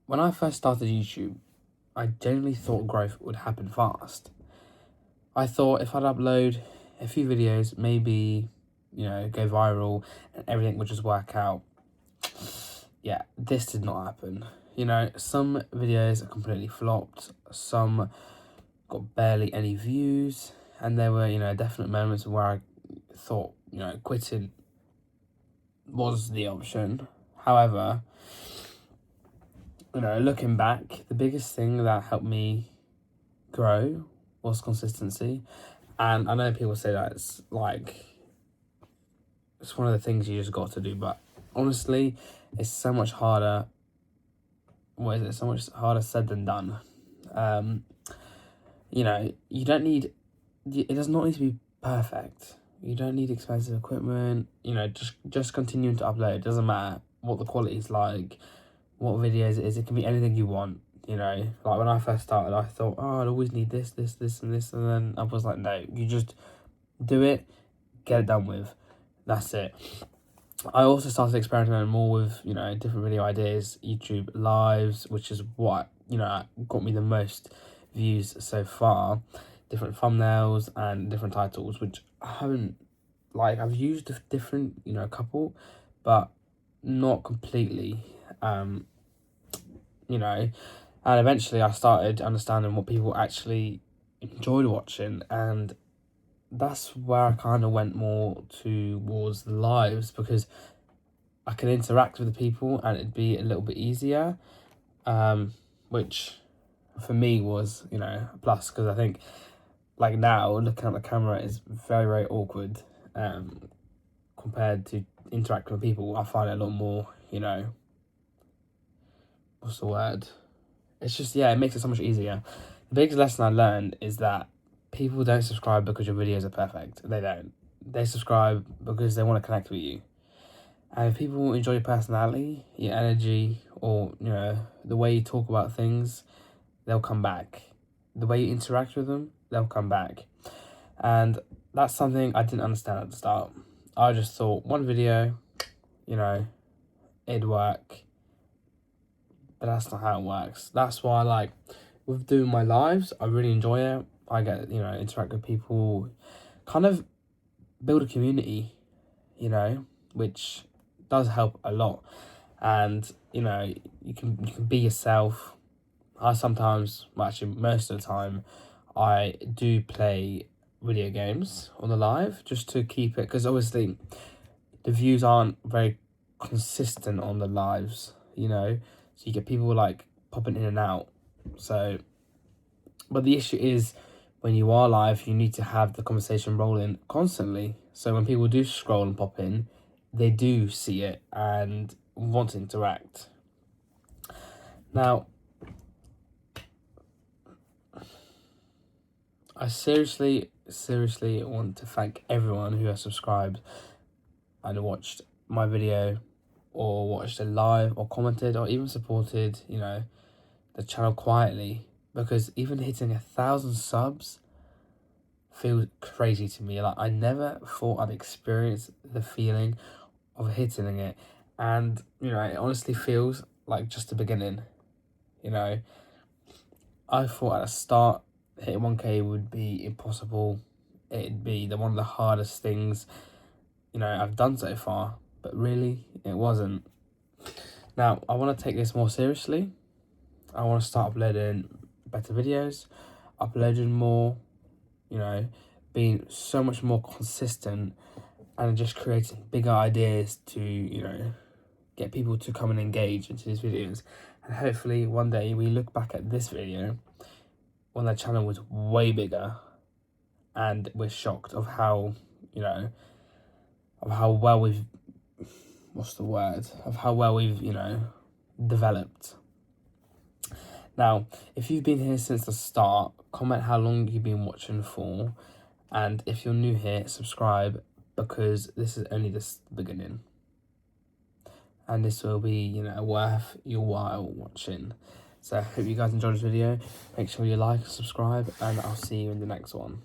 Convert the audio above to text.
when I first started YouTube, I genuinely thought growth would happen fast. I thought if I'd upload a few videos, maybe, go viral and everything would just work out. Yeah, this did not happen. Some videos are completely flopped, some got barely any views, and there were, definite moments where I thought, quitting was the option. However, looking back, the biggest thing that helped me grow was consistency. And I know people say that it's one of the things you just got to do, but honestly, it's so much harder. So much harder said than done. You don't need, it does not need to be perfect. You don't need expensive equipment. Just continuing to upload. It doesn't matter what the quality is like, what videos it is. It can be anything you want. Like when I first started, I thought, I'd always need this, and this, and then I was like, no, you just do it, get it done with. That's it. I also started experimenting more with, different video ideas, YouTube lives, which is what, got me the most views so far. Different thumbnails and different titles, which I haven't, I've used a different, a couple, but not completely, and eventually I started understanding what people actually enjoyed watching, and that's where I kind of went more towards the lives, because I can interact with the people and it'd be a little bit easier, which for me was, a plus, because I think now looking at the camera is very, very awkward, compared to interacting with people. I find it a lot more, what's the word? It's just, it makes it so much easier. The biggest lesson I learned is that people don't subscribe because your videos are perfect. They don't. They subscribe because they want to connect with you. And if people enjoy your personality, your energy, or, the way you talk about things, they'll come back. The way you interact with them, they'll come back. And that's something I didn't understand at the start. I just thought one video, it'd work. But that's not how it works. That's why, with doing my lives, I really enjoy it. I get, interact with people, kind of build a community, which does help a lot. And, you can be yourself. I sometimes, actually most of the time, I do play video games on the live just to keep it, because obviously the views aren't very consistent on the lives, so you get people popping in and out. So, but the issue is when you are live, you need to have the conversation rolling constantly. So when people do scroll and pop in, they do see it and want to interact. Now, I seriously want to thank everyone who has subscribed and watched my video, or watched it live, or commented, or even supported, the channel quietly. Because even hitting 1,000 subs feels crazy to me. I never thought I'd experience the feeling of hitting it. And, it honestly feels like just the beginning. I thought at the start hitting 1K would be impossible. It'd be one of the hardest things, I've done so far. But really, it wasn't. Now, I want to take this more seriously. I want to start uploading better videos, uploading more, being so much more consistent, and just creating bigger ideas to, get people to come and engage into these videos. And hopefully one day we look back at this video when the channel was way bigger, and we're shocked of how, of how well we've, developed. Now, if you've been here since the start, comment how long you've been watching for, and if you're new here, subscribe, because this is only the beginning. And this will be, worth your while watching. So I hope you guys enjoyed this video. Make sure you like, subscribe, and I'll see you in the next one.